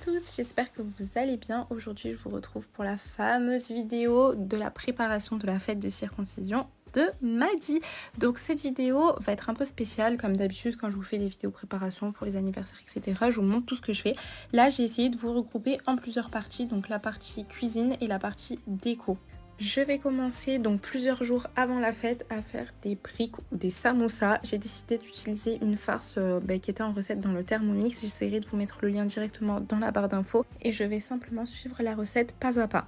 tous, j'espère que vous allez bien. Aujourd'hui, je vous retrouve pour la fameuse vidéo de la préparation de la fête de circoncision de Maddy. Donc cette vidéo va être un peu spéciale, comme d'habitude quand je vous fais des vidéos préparation pour les anniversaires, etc. Je vous montre tout ce que je fais. Là, j'ai essayé de vous regrouper en plusieurs parties, donc la partie cuisine et la partie déco. Je vais commencer donc plusieurs jours avant la fête à faire des briques ou des samoussas. J'ai décidé d'utiliser une farce qui était en recette dans le Thermomix. J'essaierai de vous mettre le lien directement dans la barre d'infos et je vais simplement suivre la recette pas à pas.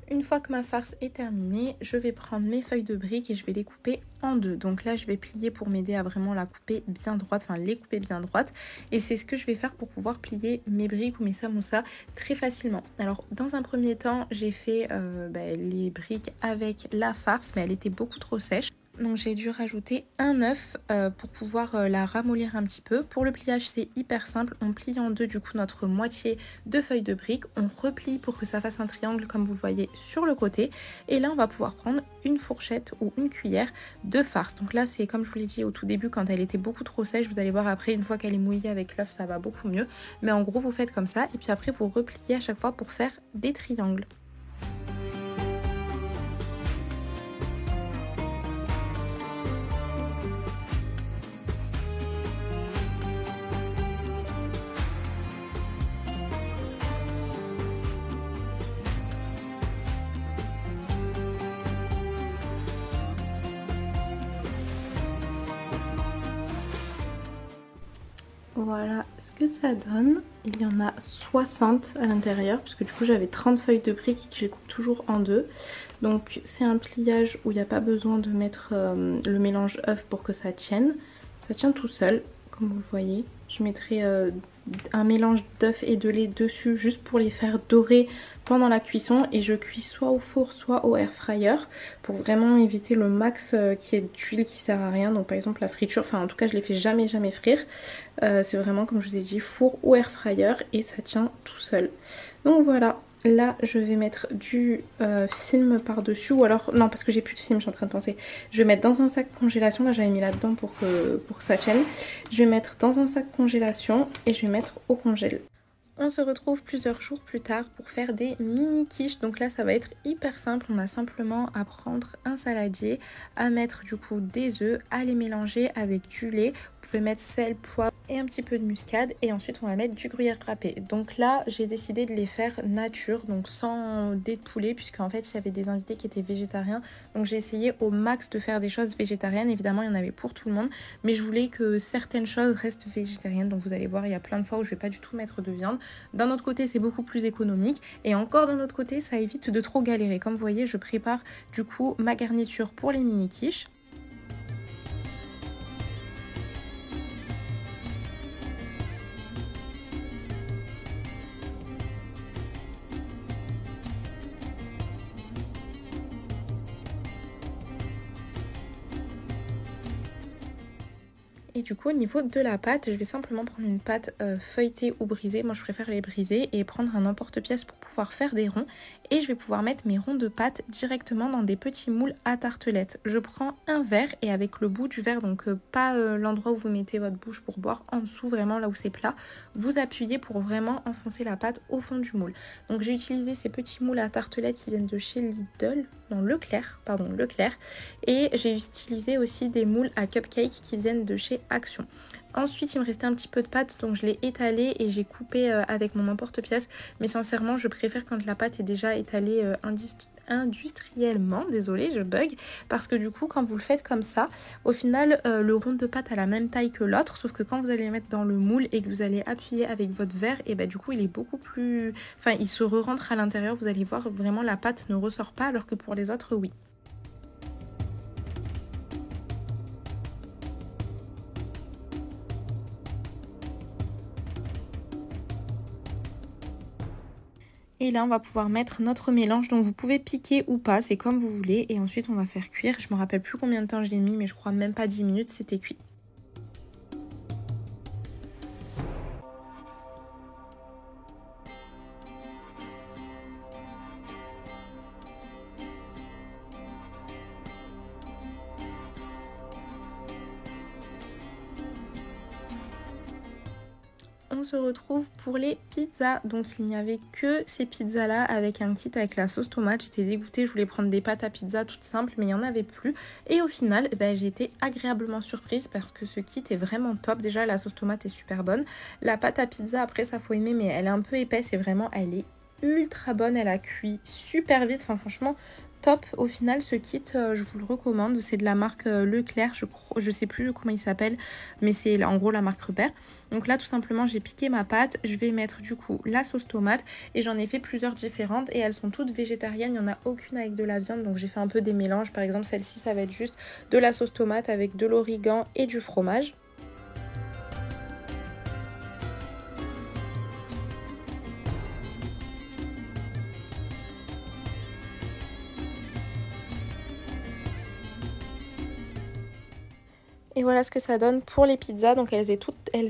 Une fois que ma farce est terminée, je vais prendre mes feuilles de briques et je vais les couper en deux. Donc là, je vais plier pour m'aider à vraiment la couper bien droite, enfin les couper bien droite. Et c'est ce que je vais faire pour pouvoir plier mes briques ou mes samoussas très facilement. Alors, dans un premier temps, j'ai fait les briques avec la farce, mais elle était beaucoup trop sèche. Donc j'ai dû rajouter un œuf pour pouvoir la ramollir un petit peu. Pour le pliage, c'est hyper simple. On plie en deux du coup notre moitié de feuilles de briques. On replie pour que ça fasse un triangle comme vous le voyez sur le côté. Et là, on va pouvoir prendre une fourchette ou une cuillère de farce. Donc là, c'est comme je vous l'ai dit au tout début, quand elle était beaucoup trop sèche. Vous allez voir après, une fois qu'elle est mouillée avec l'œuf, ça va beaucoup mieux. Mais en gros, vous faites comme ça. Et puis après, vous repliez à chaque fois pour faire des triangles. Voilà ce que ça donne. Il y en a 60 à l'intérieur, puisque du coup j'avais 30 feuilles de briques que je coupe toujours en deux. Donc c'est un pliage où il n'y a pas besoin de mettre le mélange œuf pour que ça tienne. Ça tient tout seul, comme vous le voyez. Je mettrai un mélange d'œuf et de lait dessus juste pour les faire dorer pendant la cuisson, et je cuis soit au four soit au air fryer pour vraiment éviter le max qu'il y ait d'huile qui sert à rien. Donc par exemple la friture, enfin en tout cas je les fais jamais frire. C'est vraiment comme je vous ai dit four ou air fryer et ça tient tout seul. Donc voilà. Là, je vais mettre du film par-dessus, ou alors, non, parce que j'ai plus de film, je suis en train de penser. Je vais mettre dans un sac congélation, là j'avais mis là-dedans pour que ça tienne. Je vais mettre dans un sac congélation et je vais mettre au congèle. On se retrouve plusieurs jours plus tard pour faire des mini quiches. Donc là, ça va être hyper simple. On a simplement à prendre un saladier, à mettre du coup des œufs, à les mélanger avec du lait. Vous pouvez mettre sel, poivre et un petit peu de muscade, et ensuite on va mettre du gruyère râpé. Donc là j'ai décidé de les faire nature, donc sans dés de poulet, puisqu'en fait j'avais des invités qui étaient végétariens, donc j'ai essayé au max de faire des choses végétariennes. Évidemment il y en avait pour tout le monde, mais je voulais que certaines choses restent végétariennes. Donc vous allez voir, il y a plein de fois où je vais pas du tout mettre de viande. D'un autre côté c'est beaucoup plus économique, et encore d'un autre côté ça évite de trop galérer. Comme vous voyez, je prépare du coup ma garniture pour les mini quiches. Et du coup au niveau de la pâte, je vais simplement prendre une pâte feuilletée ou brisée. Moi je préfère les briser, et prendre un emporte-pièce pour pouvoir faire des ronds. Et je vais pouvoir mettre mes ronds de pâte directement dans des petits moules à tartelettes. Je prends un verre, et avec le bout du verre, donc pas l'endroit où vous mettez votre bouche pour boire, en dessous vraiment là où c'est plat, vous appuyez pour vraiment enfoncer la pâte au fond du moule. Donc j'ai utilisé ces petits moules à tartelettes qui viennent de chez Lidl, non Leclerc, pardon Leclerc. Et j'ai utilisé aussi des moules à cupcake qui viennent de chez Action. Ensuite, il me restait un petit peu de pâte, donc je l'ai étalée et j'ai coupé avec mon emporte-pièce. Mais sincèrement, je préfère quand la pâte est déjà étalée industriellement, désolée je bug, parce que du coup quand vous le faites comme ça, au final le rond de pâte a la même taille que l'autre, sauf que quand vous allez le mettre dans le moule et que vous allez appuyer avec votre verre, et bah du coup il est beaucoup plus... Enfin il se re-rentre à l'intérieur, vous allez voir vraiment la pâte ne ressort pas alors que pour les autres oui. Et là, on va pouvoir mettre notre mélange, donc vous pouvez piquer ou pas, c'est comme vous voulez. Et ensuite, on va faire cuire. Je me rappelle plus combien de temps je l'ai mis, mais je crois même pas 10 minutes, c'était cuit. On se retrouve pour les pizzas. Donc il n'y avait que ces pizzas là avec un kit avec la sauce tomate. J'étais dégoûtée, je voulais prendre des pâtes à pizza toutes simples mais il n'y en avait plus. Et au final j'ai été agréablement surprise parce que ce kit est vraiment top. Déjà la sauce tomate est super bonne. La pâte à pizza après ça faut aimer mais elle est un peu épaisse et vraiment elle est ultra bonne. Elle a cuit super vite, enfin franchement top. Au final ce kit je vous le recommande, c'est de la marque Leclerc, je sais plus comment il s'appelle mais c'est en gros la marque Repère. Donc là tout simplement j'ai piqué ma pâte, je vais mettre du coup la sauce tomate et j'en ai fait plusieurs différentes et elles sont toutes végétariennes, il n'y en a aucune avec de la viande, donc j'ai fait un peu des mélanges. Par exemple celle-ci ça va être juste de la sauce tomate avec de l'origan et du fromage. Et voilà ce que ça donne pour les pizzas. Donc elles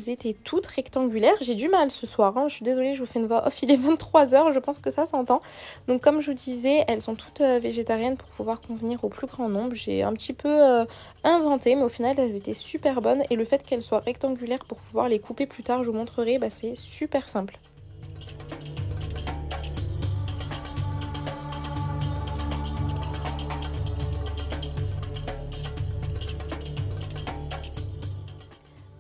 étaient toutes rectangulaires. J'ai du mal ce soir, hein. Je suis désolée, je vous fais une voix off, il est 23 h, je pense que ça s'entend. Donc comme je vous disais, elles sont toutes végétariennes pour pouvoir convenir au plus grand nombre. J'ai un petit peu inventé, mais au final elles étaient super bonnes. Et le fait qu'elles soient rectangulaires pour pouvoir les couper plus tard, je vous montrerai, c'est super simple.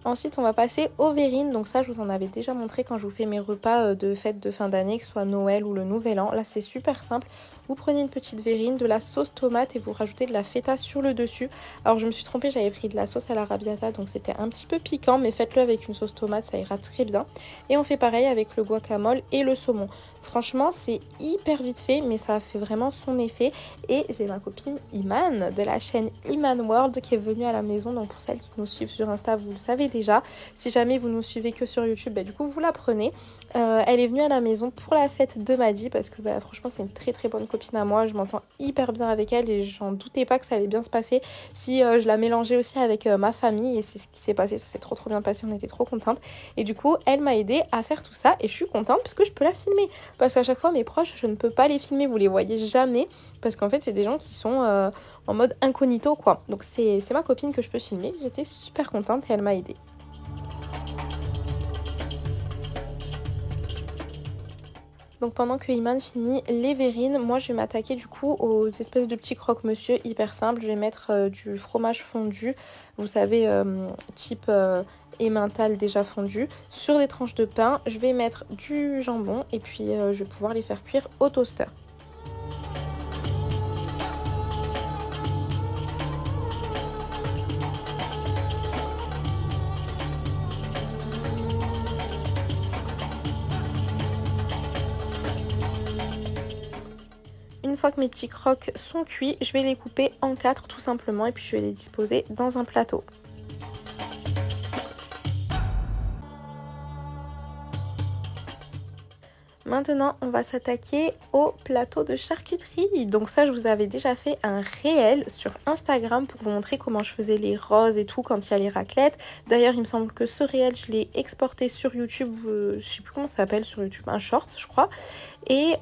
Ensuite, on va passer aux verrines. Donc ça, je vous en avais déjà montré quand je vous fais mes repas de fête de fin d'année, que ce soit Noël ou le Nouvel An. Là, c'est super simple. Vous prenez une petite verrine, de la sauce tomate et vous rajoutez de la feta sur le dessus. Alors, je me suis trompée, j'avais pris de la sauce à l'arrabbiata, donc c'était un petit peu piquant, mais faites-le avec une sauce tomate, ça ira très bien. Et on fait pareil avec le guacamole et le saumon. Franchement, c'est hyper vite fait, mais ça fait vraiment son effet. Et j'ai ma copine Iman de la chaîne Iman World qui est venue à la maison. Donc pour celles qui nous suivent sur Insta, vous le savez déjà. Si jamais vous nous suivez que sur YouTube, du coup vous la prenez. Elle est venue à la maison pour la fête de Maddy parce que franchement c'est une très très bonne copine à moi. Je m'entends hyper bien avec elle et j'en doutais pas que ça allait bien se passer si je la mélangeais aussi avec ma famille. Et c'est ce qui s'est passé, ça s'est trop bien passé, on était trop contentes. Et du coup elle m'a aidée à faire tout ça et je suis contente parce que je peux la filmer. Parce qu'à chaque fois mes proches je ne peux pas les filmer, vous les voyez jamais. Parce qu'en fait c'est des gens qui sont en mode incognito quoi. Donc c'est ma copine que je peux filmer, j'étais super contente et elle m'a aidée. Donc pendant que Iman finit les verrines, moi je vais m'attaquer du coup aux espèces de petits croque-monsieur hyper simples. Je vais mettre du fromage fondu, vous savez, type emmental déjà fondu, sur des tranches de pain. Je vais mettre du jambon et puis je vais pouvoir les faire cuire au toaster. Une fois que mes petits crocs sont cuits, je vais les couper en 4 tout simplement et puis je vais les disposer dans un plateau. Maintenant, on va s'attaquer au plateau de charcuterie. Donc ça, je vous avais déjà fait un réel sur Instagram pour vous montrer comment je faisais les roses et tout quand il y a les raclettes. D'ailleurs, il me semble que ce réel, je l'ai exporté sur YouTube, je sais plus comment ça s'appelle sur YouTube, un short, je crois. Et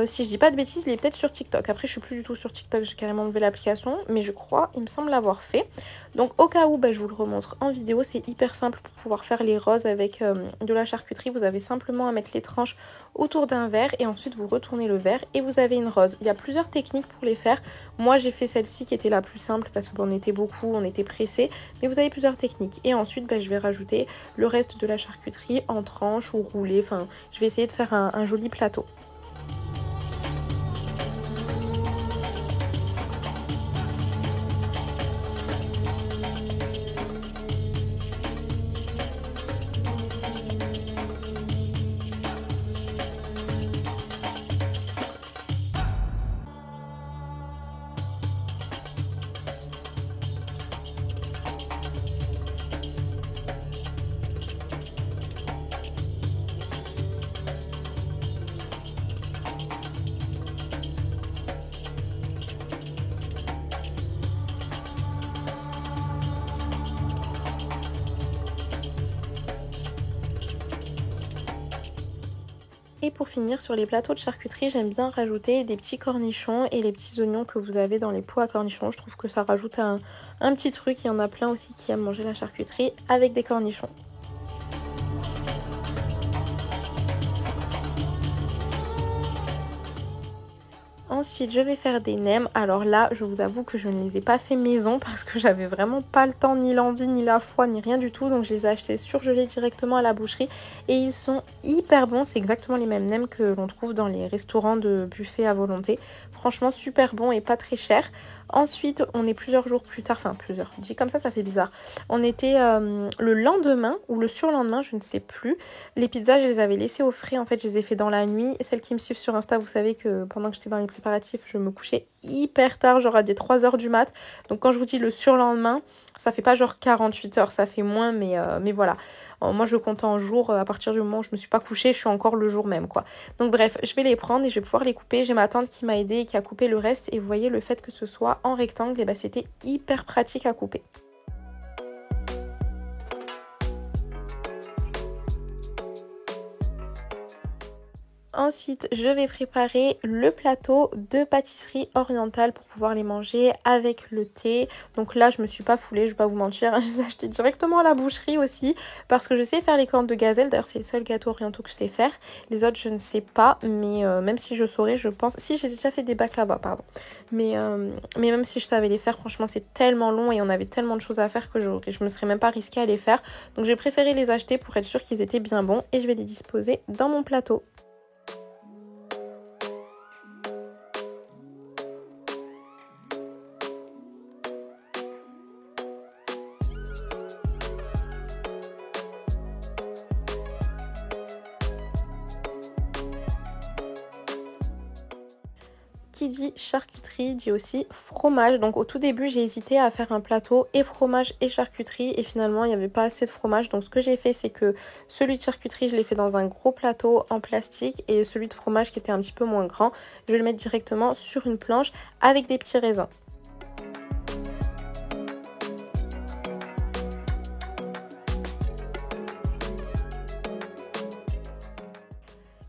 si je dis pas de bêtises, il est peut-être sur TikTok. Après, je suis plus du tout sur TikTok, j'ai carrément enlevé l'application. Mais je crois, il me semble l'avoir fait. Donc au cas où, je vous le remontre en vidéo. C'est hyper simple pour pouvoir faire les roses avec de la charcuterie. Vous avez simplement à mettre les tranches autour d'un verre. Et ensuite, vous retournez le verre et vous avez une rose. Il y a plusieurs techniques pour les faire. Moi, j'ai fait celle-ci qui était la plus simple parce qu'on était beaucoup, on était pressés. Mais vous avez plusieurs techniques. Et ensuite, je vais rajouter le reste de la charcuterie en tranches ou roulée. Enfin, je vais essayer de faire un joli plateau. Et pour finir, sur les plateaux de charcuterie, j'aime bien rajouter des petits cornichons et les petits oignons que vous avez dans les pots à cornichons. Je trouve que ça rajoute un petit truc. Il y en a plein aussi qui aiment manger la charcuterie avec des cornichons. Ensuite, je vais faire des nems. Alors là, je vous avoue que je ne les ai pas fait maison parce que j'avais vraiment pas le temps, ni l'envie, ni la foi, ni rien du tout. Donc je les ai achetés surgelés directement à la boucherie et ils sont hyper bons. C'est exactement les mêmes nems que l'on trouve dans les restaurants de buffet à volonté. Franchement, super bon et pas très cher. Ensuite, on est plusieurs jours plus tard, enfin plusieurs, dit comme ça fait bizarre. On était le lendemain ou le surlendemain, je ne sais plus. Les pizzas, je les avais laissées au frais, en fait, je les ai fait dans la nuit. Celles qui me suivent sur Insta, vous savez que pendant que j'étais dans les préparatifs, je me couchais hyper tard, genre à des 3 h du mat. Donc quand je vous dis le surlendemain, ça fait pas genre 48 heures, ça fait moins, mais voilà. Moi, je compte en jours, à partir du moment où je me suis pas couchée, je suis encore le jour même, quoi. Donc bref, je vais les prendre et je vais pouvoir les couper. J'ai ma tante qui m'a aidée et qui a coupé le reste. Et vous voyez, le fait que ce soit en rectangle, et bah, c'était hyper pratique à couper. Ensuite, je vais préparer le plateau de pâtisserie orientale pour pouvoir les manger avec le thé. Donc là, je me suis pas foulée, je vais pas vous mentir. Je les ai achetés directement à la boucherie aussi parce que je sais faire les cornes de gazelle. D'ailleurs, c'est les seuls gâteaux orientaux que je sais faire. Les autres, je ne sais pas, mais même si je saurais, je pense... Si, j'ai déjà fait des baklava, pardon. Mais même si je savais les faire, franchement, c'est tellement long et on avait tellement de choses à faire que je me serais même pas risquée à les faire. Donc j'ai préféré les acheter pour être sûre qu'ils étaient bien bons et je vais les disposer dans mon plateau. Qui dit charcuterie dit aussi fromage. Donc au tout début, j'ai hésité à faire un plateau et fromage et charcuterie et finalement il n'y avait pas assez de fromage. Donc ce que j'ai fait, c'est que celui de charcuterie, je l'ai fait dans un gros plateau en plastique et celui de fromage qui était un petit peu moins grand, je vais le mettre directement sur une planche avec des petits raisins.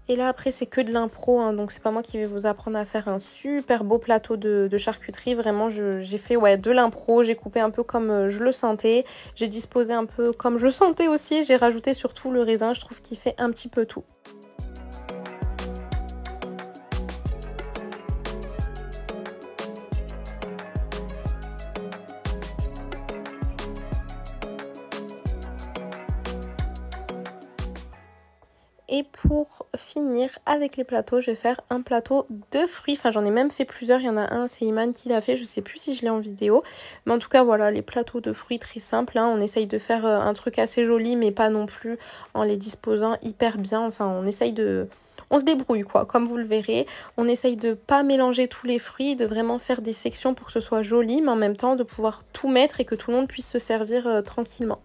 Et là après c'est que de l'impro, hein, donc c'est pas moi qui vais vous apprendre à faire un super beau plateau de charcuterie. Vraiment j'ai fait de l'impro, j'ai coupé un peu comme je le sentais, j'ai disposé un peu comme je le sentais aussi, j'ai rajouté surtout le raisin, je trouve qu'il fait un petit peu tout. Et pour finir avec les plateaux, je vais faire un plateau de fruits. Enfin, j'en ai même fait plusieurs. Il y en a un, c'est Iman qui l'a fait. Je sais plus si je l'ai en vidéo. Mais en tout cas, voilà, les plateaux de fruits très simples, hein. On essaye de faire un truc assez joli, mais pas non plus en les disposant hyper bien. Enfin, on essaye de... On se débrouille, quoi, comme vous le verrez. On essaye de pas mélanger tous les fruits, de vraiment faire des sections pour que ce soit joli, mais en même temps de pouvoir tout mettre et que tout le monde puisse se servir tranquillement.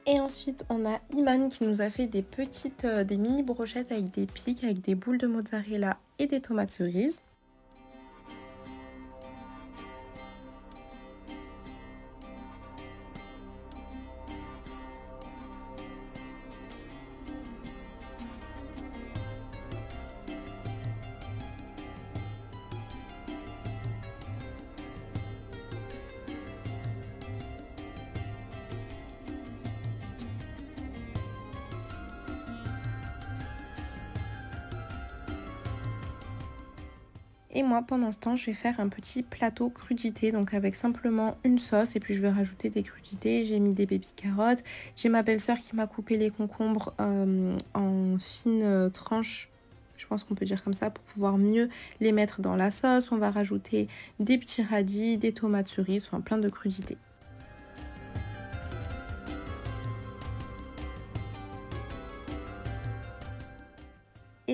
Et ensuite, on a Iman qui nous a fait des mini brochettes avec des pics, avec des boules de mozzarella et des tomates cerises. Et moi, pendant ce temps, je vais faire un petit plateau crudité, donc avec simplement une sauce. Et puis, je vais rajouter des crudités. J'ai mis des baby carottes. J'ai ma belle-sœur qui m'a coupé les concombres en fines tranches. Je pense qu'on peut dire comme ça pour pouvoir mieux les mettre dans la sauce. On va rajouter des petits radis, des tomates cerises, enfin plein de crudités.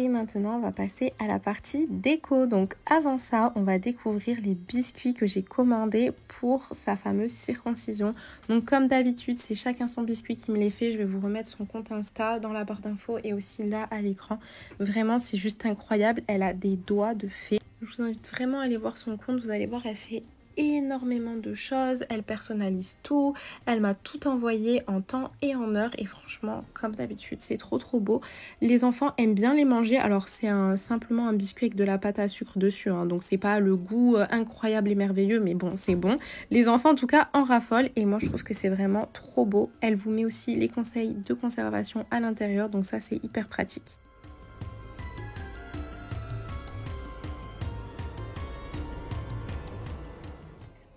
et maintenant on va passer à la partie déco. Donc avant ça, on va découvrir les biscuits que j'ai commandés pour sa fameuse circoncision. Donc comme d'habitude, c'est chacun son biscuit qui me les fait. Je vais vous remettre son compte Insta dans la barre d'infos et aussi là à l'écran. Vraiment, c'est juste incroyable. Elle a des doigts de fée. Je vous invite vraiment à aller voir son compte. Vous allez voir, elle fait énormément de choses, elle personnalise tout, elle m'a tout envoyé en temps et en heure et franchement comme d'habitude c'est trop beau. Les enfants aiment bien les manger, alors c'est simplement un biscuit avec de la pâte à sucre dessus hein, donc c'est pas le goût incroyable et merveilleux mais bon c'est bon. Les enfants en tout cas en raffolent et moi je trouve que c'est vraiment trop beau. Elle vous met aussi les conseils de conservation à l'intérieur donc ça c'est hyper pratique.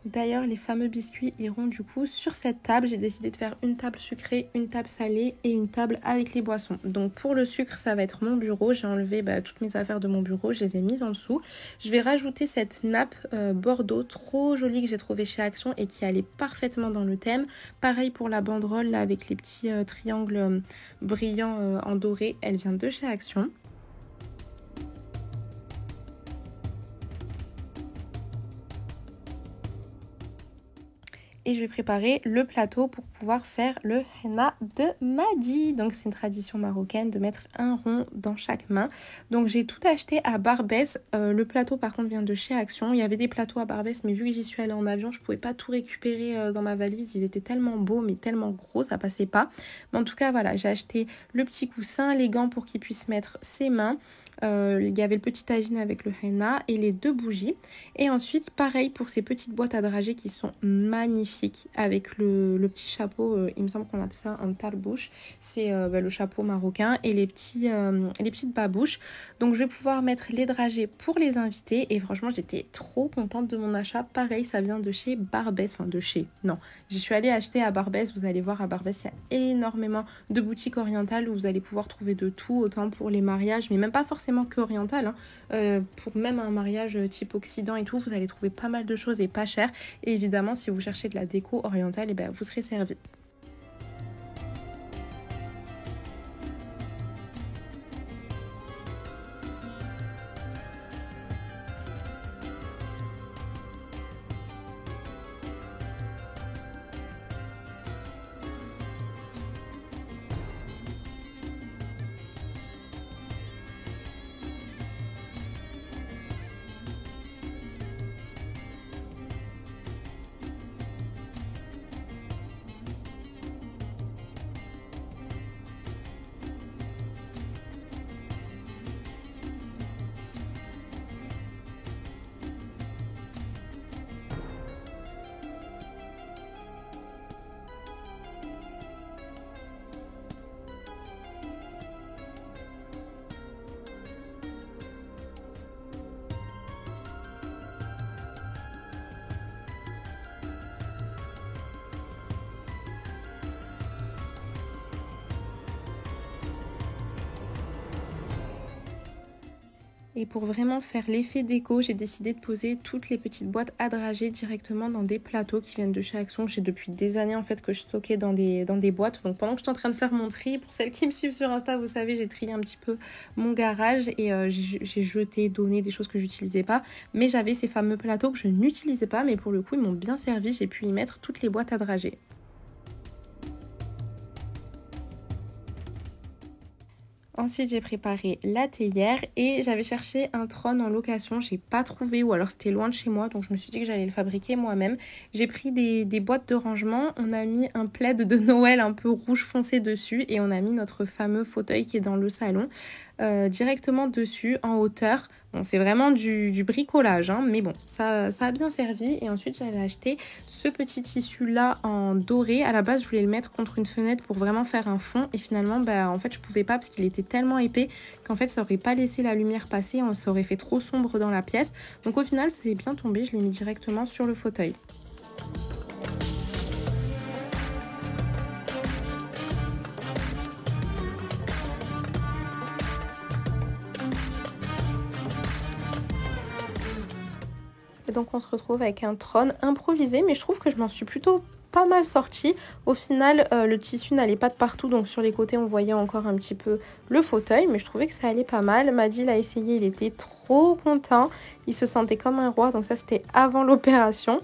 D'ailleurs, les fameux biscuits iront du coup sur cette table. J'ai décidé de faire une table sucrée, une table salée et une table avec les boissons. Donc pour le sucre, ça va être mon bureau. J'ai enlevé toutes mes affaires de mon bureau, je les ai mises en dessous. Je vais rajouter cette nappe bordeaux trop jolie que j'ai trouvée chez Action et qui allait parfaitement dans le thème. Pareil pour la banderole là, avec les petits triangles brillants en doré. Elle vient de chez Action. Et je vais préparer le plateau pour pouvoir faire le henna de Madi. Donc c'est une tradition marocaine de mettre un rond dans chaque main. Donc j'ai tout acheté à Barbès. Le plateau par contre vient de chez Action. Il y avait des plateaux à Barbès mais vu que j'y suis allée en avion, je pouvais pas tout récupérer dans ma valise. Ils étaient tellement beaux mais tellement gros, ça passait pas. Mais en tout cas voilà, j'ai acheté le petit coussin, les gants pour qu'il puisse mettre ses mains. Il y avait le petit tagine avec le henna et les 2 bougies. Et ensuite, pareil pour ces petites boîtes à dragées qui sont magnifiques avec le petit chapeau. Il me semble qu'on appelle ça un tarbouche. C'est le chapeau marocain et les petites babouches. Donc, je vais pouvoir mettre les dragées pour les invités. Et franchement, j'étais trop contente de mon achat. Pareil, ça vient de chez Barbès. Enfin, de chez... Non, j'y suis allée acheter à Barbès. Vous allez voir, à Barbès, il y a énormément de boutiques orientales où vous allez pouvoir trouver de tout. Autant pour les mariages, mais même pas forcément que oriental hein. Pour même un mariage type occident et tout, vous allez trouver pas mal de choses et pas cher. Et évidemment, si vous cherchez de la déco orientale, et vous serez servi. Et pour vraiment faire l'effet déco, j'ai décidé de poser toutes les petites boîtes à dragées directement dans des plateaux qui viennent de chez Action. J'ai depuis des années en fait que je stockais dans des boîtes. Donc pendant que je suis en train de faire mon tri, pour celles qui me suivent sur Insta, vous savez, j'ai trié un petit peu mon garage et j'ai jeté, donné des choses que j'utilisais pas. Mais j'avais ces fameux plateaux que je n'utilisais pas, mais pour le coup, ils m'ont bien servi. J'ai pu y mettre toutes les boîtes à dragées. Ensuite, j'ai préparé la théière et j'avais cherché un trône en location. J'ai pas trouvé ou alors c'était loin de chez moi. Donc, je me suis dit que j'allais le fabriquer moi-même. J'ai pris des boîtes de rangement. On a mis un plaid de Noël un peu rouge foncé dessus et on a mis notre fameux fauteuil qui est dans le salon directement dessus en hauteur. Bon, c'est vraiment du bricolage, hein, mais bon, ça a bien servi. Et ensuite, j'avais acheté ce petit tissu-là en doré. À la base, je voulais le mettre contre une fenêtre pour vraiment faire un fond. Et finalement, en fait, je pouvais pas parce qu'il était tellement épais qu'en fait, ça aurait pas laissé la lumière passer. Ça aurait fait trop sombre dans la pièce. Donc au final, c'est bien tombé. Je l'ai mis directement sur le fauteuil. Et donc on se retrouve avec un trône improvisé, mais je trouve que je m'en suis plutôt pas mal sorti. Au final, le tissu n'allait pas de partout, donc sur les côtés, on voyait encore un petit peu le fauteuil, mais je trouvais que ça allait pas mal. Madi l'a essayé, il était trop content. Il se sentait comme un roi, donc ça, c'était avant l'opération.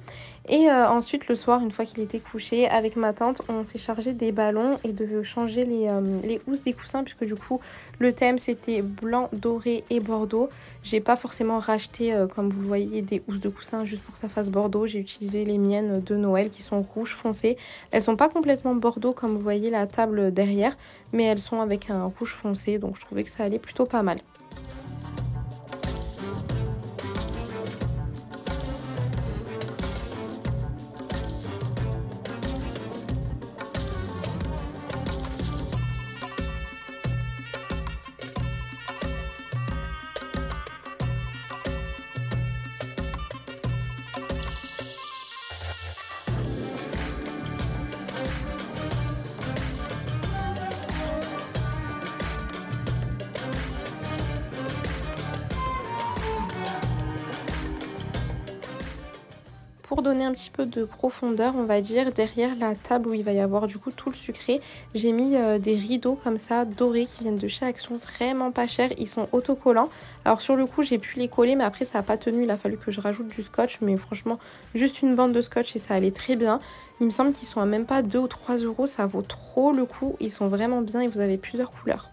Et ensuite, le soir, une fois qu'il était couché, avec ma tante, on s'est chargé des ballons et de changer les housses des coussins, puisque du coup, le thème, c'était blanc, doré et bordeaux. J'ai pas forcément racheté, comme vous le voyez, des housses de coussins juste pour que ça fasse bordeaux. J'ai utilisé les miennes de Noël qui sont rouge foncé. Elles sont pas complètement bordeaux, comme vous voyez la table derrière, mais elles sont avec un rouge foncé, donc je trouvais que ça allait plutôt pas mal. Pour donner un petit peu de profondeur, on va dire, derrière la table où il va y avoir du coup tout le sucré, j'ai mis des rideaux comme ça, dorés, qui viennent de chez Action, vraiment pas chers. Ils sont autocollants. Alors sur le coup, j'ai pu les coller, mais après ça n'a pas tenu. Il a fallu que je rajoute du scotch, mais franchement, juste une bande de scotch et ça allait très bien. Il me semble qu'ils sont à même pas 2 ou 3 euros, ça vaut trop le coup. Ils sont vraiment bien et vous avez plusieurs couleurs.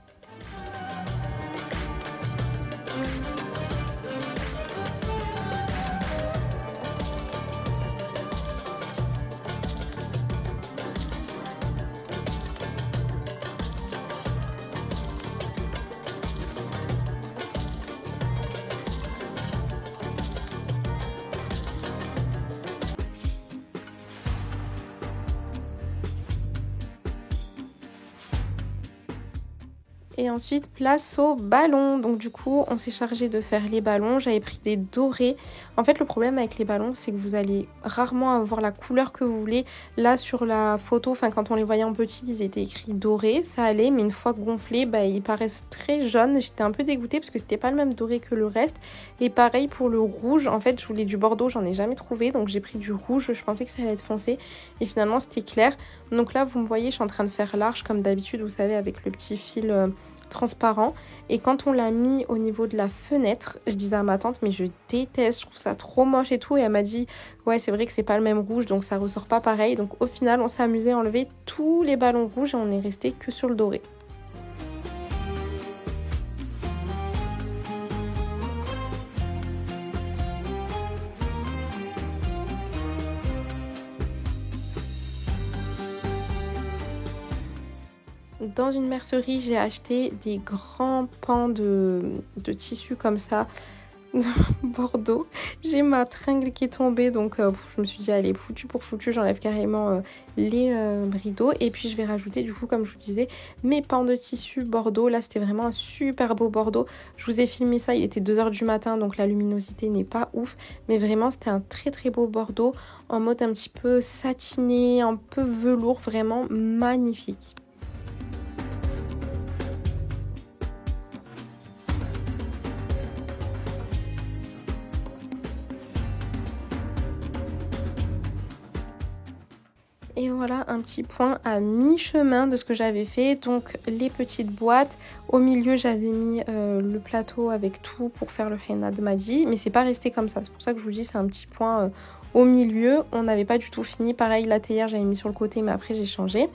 Et ensuite, place aux ballons. Donc du coup, on s'est chargé de faire les ballons. J'avais pris des dorés. En fait, le problème avec les ballons, c'est que vous allez rarement avoir la couleur que vous voulez. Là, sur la photo, enfin quand on les voyait en petit, ils étaient écrits dorés. Ça allait, mais une fois gonflés, bah, ils paraissent très jaunes. J'étais un peu dégoûtée parce que c'était pas le même doré que le reste. Et pareil pour le rouge. En fait, je voulais du bordeaux, j'en ai jamais trouvé. Donc j'ai pris du rouge. Je pensais que ça allait être foncé. Et finalement, c'était clair. Donc là, vous me voyez, je suis en train de faire large comme d'habitude, vous savez, avec le petit fil transparent. Et quand on l'a mis au niveau de la fenêtre, je disais à ma tante, mais je déteste, je trouve ça trop moche et tout. Et elle m'a dit, ouais, c'est vrai que c'est pas le même rouge, donc ça ressort pas pareil. Donc au final, on s'est amusé à enlever tous les ballons rouges et on est resté que sur le doré. Dans une mercerie, j'ai acheté des grands pans de tissu comme ça, Bordeaux. J'ai ma tringle qui est tombée, donc je me suis dit, allez, foutu pour foutu, j'enlève carrément les rideaux. Et puis je vais rajouter, du coup, comme je vous disais, mes pans de tissu Bordeaux. Là, c'était vraiment un super beau Bordeaux. Je vous ai filmé ça, il était 2 h du matin, donc la luminosité n'est pas ouf. Mais vraiment, c'était un très très beau Bordeaux, en mode un petit peu satiné, un peu velours, vraiment magnifique. Et voilà un petit point à mi-chemin de ce que j'avais fait. Donc les petites boîtes. Au milieu, j'avais mis le plateau avec tout pour faire le henna de Madi. Mais c'est pas resté comme ça. C'est pour ça que je vous dis, c'est un petit point au milieu. On n'avait pas du tout fini. Pareil, la théière, j'avais mis sur le côté, mais après, j'ai changé.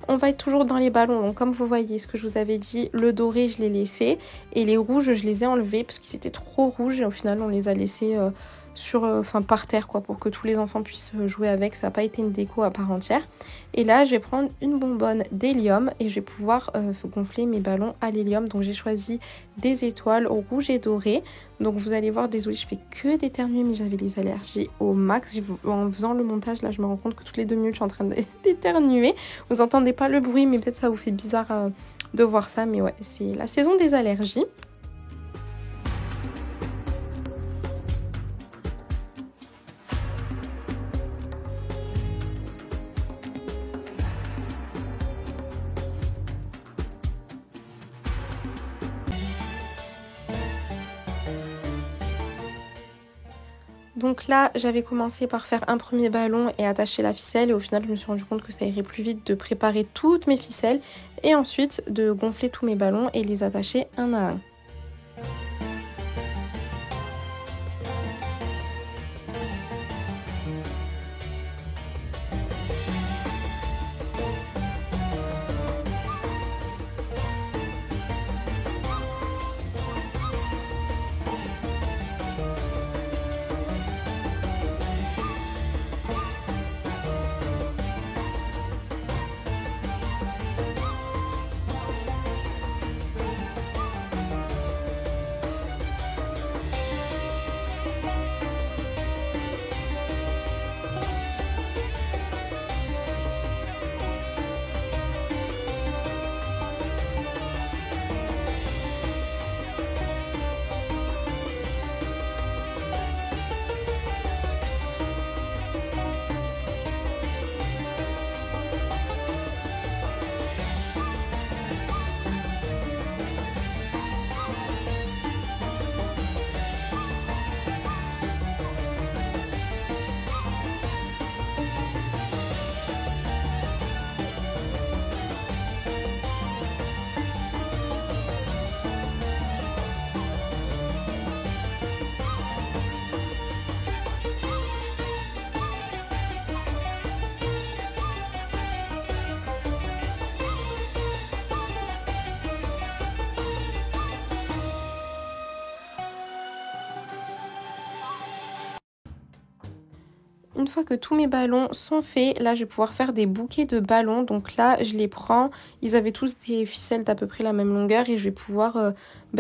On va être toujours dans les ballons. Donc comme vous voyez, ce que je vous avais dit, le doré, je l'ai laissé. Et les rouges, je les ai enlevés parce qu'ils étaient trop rouges. Et au final, on les a laissés par terre, quoi, pour que tous les enfants puissent jouer avec. Ça n'a pas été une déco à part entière. Et là, je vais prendre une bonbonne d'hélium et je vais pouvoir gonfler mes ballons à l'hélium. Donc j'ai choisi des étoiles rouges et dorées. Donc vous allez voir, désolée, je fais que d'éternuer, mais j'avais les allergies au max. En faisant le montage, là, je me rends compte que toutes les 2 minutes, je suis en train d'éternuer. Vous entendez pas le bruit, mais peut-être ça vous fait bizarre de voir ça. Mais ouais, c'est la saison des allergies. Donc là, j'avais commencé par faire un premier ballon et attacher la ficelle et au final, je me suis rendu compte que ça irait plus vite de préparer toutes mes ficelles et ensuite de gonfler tous mes ballons et les attacher un à un. Une fois que tous mes ballons sont faits, là, je vais pouvoir faire des bouquets de ballons. Donc là, je les prends. Ils avaient tous des ficelles d'à peu près la même longueur et je vais pouvoir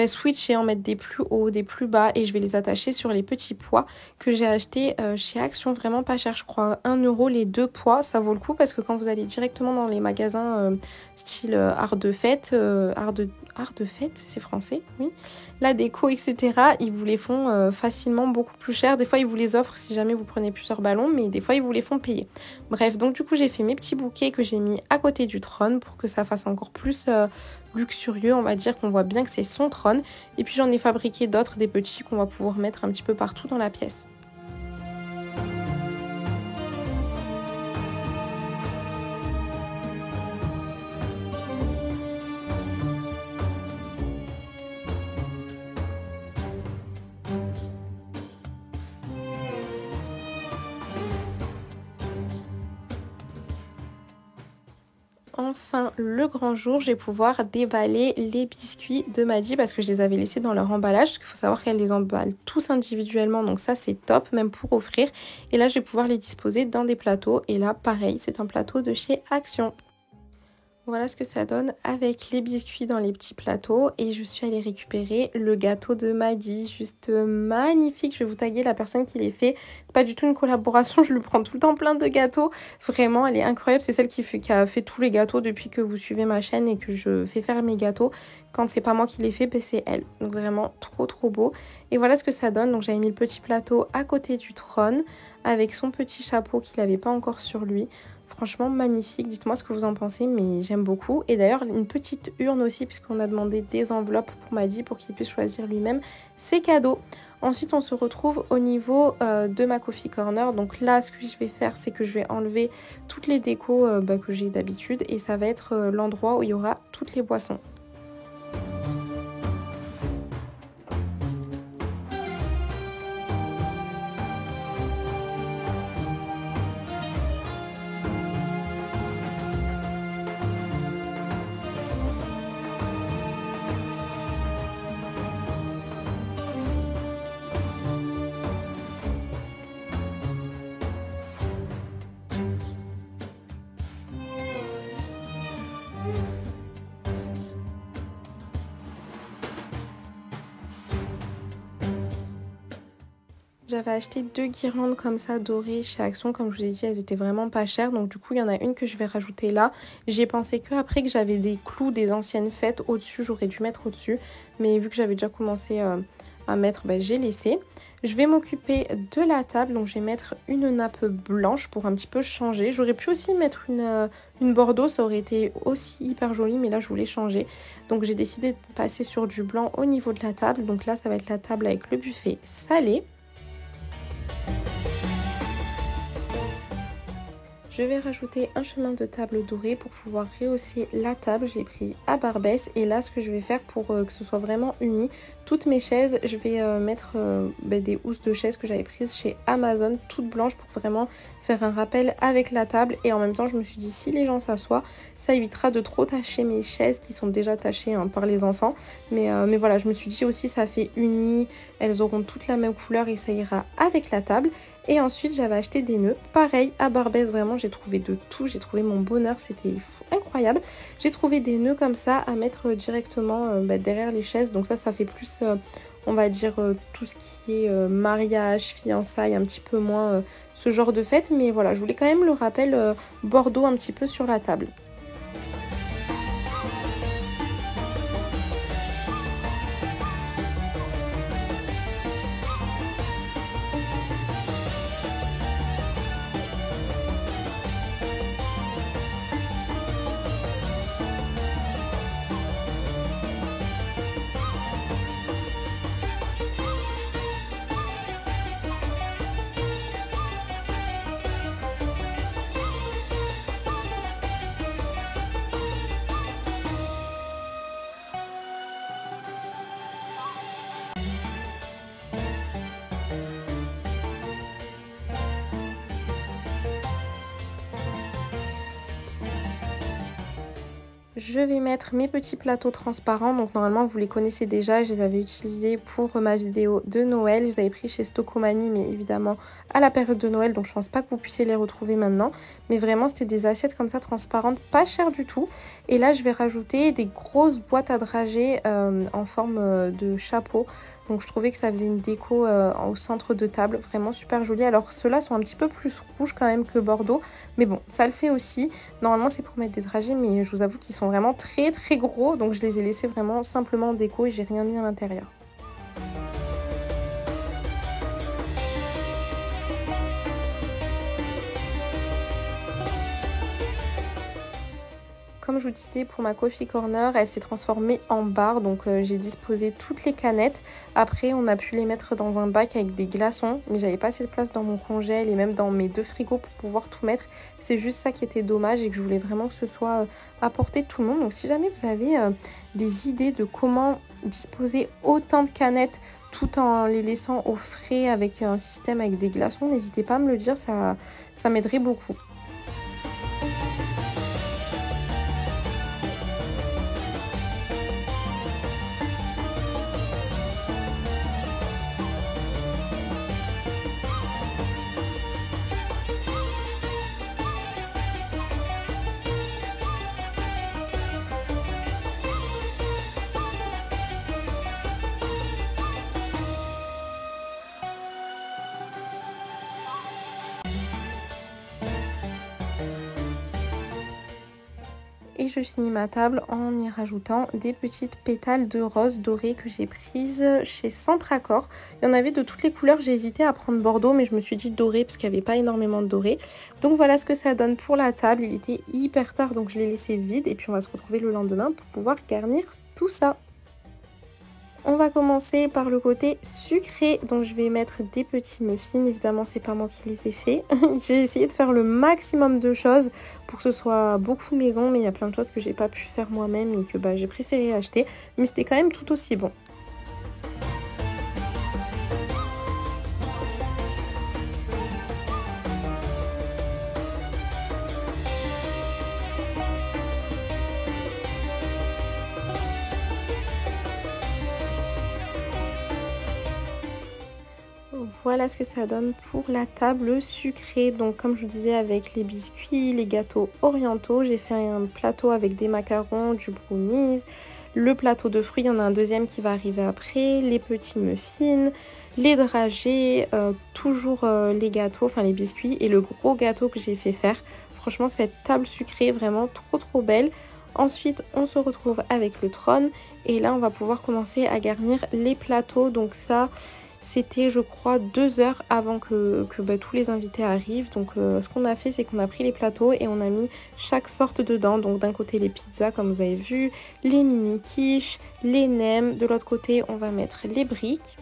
switcher, en mettre des plus hauts, des plus bas et je vais les attacher sur les petits pois que j'ai achetés chez Action. Vraiment pas cher, je crois 1 € les 2 pois. Ça vaut le coup parce que quand vous allez directement dans les magasins style art de fête, art de fête, c'est français, oui, la déco, etc., ils vous les font facilement beaucoup plus cher. Des fois, ils vous les offrent si jamais vous prenez plusieurs ballons, mais des fois, ils vous les font payer. Bref, donc du coup, j'ai fait mes petits bouquets que j'ai mis à côté du trône pour que ça fasse encore plus luxurieux, on va dire, qu'on voit bien que c'est son trône. Et puis, j'en ai fabriqué d'autres, des petits qu'on va pouvoir mettre un petit peu partout dans la pièce. Enfin, le grand jour, je vais pouvoir déballer les biscuits de Maddy parce que je les avais laissés dans leur emballage. Parce qu'il faut savoir qu'elle les emballe tous individuellement, donc ça c'est top, même pour offrir. Et là, je vais pouvoir les disposer dans des plateaux. Et là, pareil, c'est un plateau de chez Action. Voilà ce que ça donne avec les biscuits dans les petits plateaux et je suis allée récupérer le gâteau de Maddy, juste magnifique. Je vais vous taguer la personne qui les fait. Pas du tout une collaboration, je lui prends tout le temps plein de gâteaux. Vraiment, elle est incroyable. C'est celle qui a fait tous les gâteaux depuis que vous suivez ma chaîne et que je fais faire mes gâteaux. Quand c'est pas moi qui les fais, ben c'est elle. Donc vraiment trop beau. Et voilà ce que ça donne. Donc j'avais mis le petit plateau à côté du trône avec son petit chapeau qu'il n'avait pas encore sur lui. Franchement magnifique, dites-moi ce que vous en pensez, mais j'aime beaucoup. Et d'ailleurs une petite urne aussi puisqu'on a demandé des enveloppes pour Maddy pour qu'il puisse choisir lui-même ses cadeaux. Ensuite on se retrouve au niveau de ma coffee corner. Donc là ce que je vais faire c'est que je vais enlever toutes les décos que j'ai d'habitude et ça va être l'endroit où il y aura toutes les boissons. J'avais acheté 2 guirlandes comme ça dorées chez Action, comme je vous ai dit elles étaient vraiment pas chères, donc du coup il y en a une que je vais rajouter là. J'ai pensé que après que j'avais des clous des anciennes fêtes au-dessus, j'aurais dû mettre au-dessus, mais vu que j'avais déjà commencé à mettre, j'ai laissé. Je vais m'occuper de la table, donc je vais mettre une nappe blanche pour un petit peu changer. J'aurais pu aussi mettre une bordeaux, ça aurait été aussi hyper joli, mais là je voulais changer. Donc j'ai décidé de passer sur du blanc au niveau de la table, donc là ça va être la table avec le buffet salé. Je vais rajouter un chemin de table doré pour pouvoir rehausser la table. Je l'ai pris à Barbès et là ce que je vais faire pour que ce soit vraiment uni, toutes mes chaises, je vais mettre des housses de chaises que j'avais prises chez Amazon, toutes blanches pour vraiment faire un rappel avec la table. Et en même temps je me suis dit si les gens s'assoient, ça évitera de trop tacher mes chaises qui sont déjà tachées hein, par les enfants. Mais voilà, je me suis dit aussi ça fait uni, elles auront toutes la même couleur et ça ira avec la table. Et ensuite j'avais acheté des nœuds, pareil à Barbès, vraiment j'ai trouvé de tout, j'ai trouvé mon bonheur, c'était incroyable. J'ai trouvé des nœuds comme ça à mettre directement derrière les chaises, donc ça fait plus on va dire tout ce qui est mariage, fiançailles, un petit peu moins ce genre de fête. Mais voilà, je voulais quand même le rappel Bordeaux un petit peu sur la table. Je vais mettre mes petits plateaux transparents, donc normalement vous les connaissez déjà, je les avais utilisés pour ma vidéo de Noël, je les avais pris chez Stocomanie mais évidemment à la période de Noël, donc je pense pas que vous puissiez les retrouver maintenant. Mais vraiment c'était des assiettes comme ça transparentes, pas chères du tout. Et là je vais rajouter des grosses boîtes à dragées en forme de chapeau. Donc je trouvais que ça faisait une déco au centre de table, vraiment super jolie. Alors ceux-là sont un petit peu plus rouges quand même que Bordeaux, mais bon, ça le fait aussi. Normalement c'est pour mettre des dragées, mais je vous avoue qu'ils sont vraiment très très gros, donc je les ai laissés vraiment simplement en déco et j'ai rien mis à l'intérieur. Comme je vous disais, pour ma coffee corner, elle s'est transformée en bar, donc j'ai disposé toutes les canettes. Après, on a pu les mettre dans un bac avec des glaçons, mais j'avais pas assez de place dans mon congèle et même dans mes 2 frigos pour pouvoir tout mettre. C'est juste ça qui était dommage et que je voulais vraiment que ce soit à portée de tout le monde. Donc si jamais vous avez des idées de comment disposer autant de canettes tout en les laissant au frais avec un système avec des glaçons, n'hésitez pas à me le dire, ça m'aiderait beaucoup. Et je finis ma table en y rajoutant des petites pétales de rose doré que j'ai prises chez Centracor. Il y en avait de toutes les couleurs, j'ai hésité à prendre Bordeaux mais je me suis dit doré parce qu'il n'y avait pas énormément de doré. Donc voilà ce que ça donne pour la table, il était hyper tard donc je l'ai laissé vide et puis on va se retrouver le lendemain pour pouvoir garnir tout ça. On va commencer par le côté sucré, donc je vais mettre des petits muffins, évidemment c'est pas moi qui les ai faits. J'ai essayé de faire le maximum de choses pour que ce soit beaucoup maison, mais il y a plein de choses que j'ai pas pu faire moi-même et que j'ai préféré acheter, mais c'était quand même tout aussi bon. Voilà ce que ça donne pour la table sucrée. Donc comme je vous disais, avec les biscuits, les gâteaux orientaux, j'ai fait un plateau avec des macarons, du brownies, le plateau de fruits, il y en a un deuxième qui va arriver après, les petits muffins, les dragées, toujours les gâteaux, enfin les biscuits et le gros gâteau que j'ai fait faire. Franchement cette table sucrée est vraiment trop belle. Ensuite on se retrouve avec le trône et là on va pouvoir commencer à garnir les plateaux. Donc ça... C'était je crois 2 heures avant que tous les invités arrivent. Donc ce qu'on a fait c'est qu'on a pris les plateaux et on a mis chaque sorte dedans. Donc d'un côté les pizzas comme vous avez vu, les mini quiches, les nems. De l'autre côté on va mettre les briques.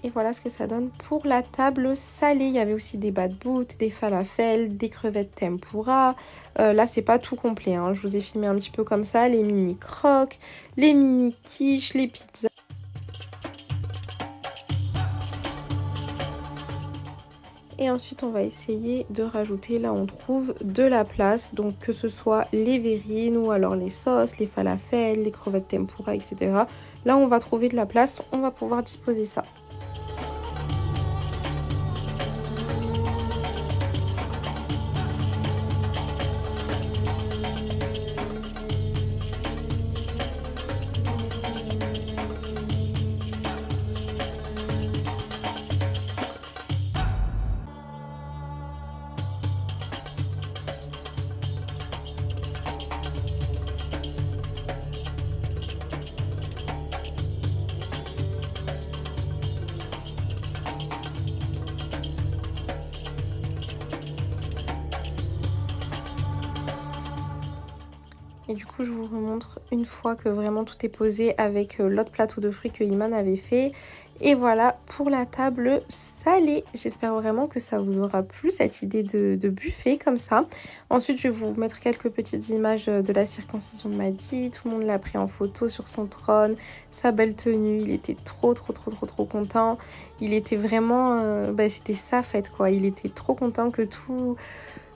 Et voilà ce que ça donne pour la table salée. Il y avait aussi des bad boots, des falafels, des crevettes tempura. Là, c'est pas tout complet, hein. Je vous ai filmé un petit peu comme ça. Les mini croques, les mini quiches, les pizzas. Et ensuite, on va essayer de rajouter là où on trouve de la place. Donc, que ce soit les verrines ou alors les sauces, les falafels, les crevettes tempura, etc. Là où on va trouver de la place, on va pouvoir disposer ça. Et du coup, je vous remontre une fois que vraiment tout est posé avec l'autre plateau de fruits que Iman avait fait. Et voilà pour la table salée. J'espère vraiment que ça vous aura plu, cette idée de buffet comme ça. Ensuite, je vais vous mettre quelques petites images de la circoncision de Madi. Tout le monde l'a pris en photo sur son trône, sa belle tenue. Il était trop content. Il était vraiment... c'était sa fête, quoi. Il était trop content que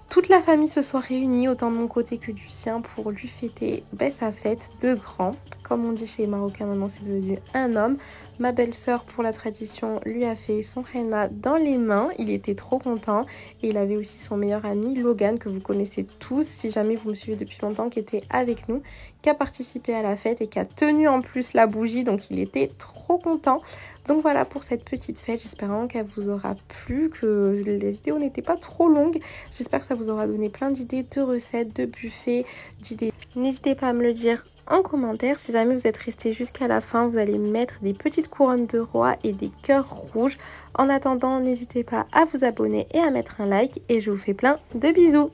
toute la famille se soit réunie, autant de mon côté que du sien, pour lui fêter sa fête de grand. Comme on dit chez les Marocains, maintenant c'est devenu un homme. Ma belle-sœur, pour la tradition, lui a fait son henna dans les mains. Il était trop content. Et il avait aussi son meilleur ami, Logan, que vous connaissez tous, si jamais vous me suivez depuis longtemps, qui était avec nous, qui a participé à la fête et qui a tenu en plus la bougie. Donc il était trop content. Donc voilà pour cette petite fête, j'espère vraiment qu'elle vous aura plu, que les vidéos n'étaient pas trop longues. J'espère que ça vous aura donné plein d'idées, de recettes, de buffets, d'idées. N'hésitez pas à me le dire en commentaire. Si jamais vous êtes resté jusqu'à la fin, vous allez mettre des petites couronnes de roi et des cœurs rouges. En attendant, n'hésitez pas à vous abonner et à mettre un like. Et je vous fais plein de bisous.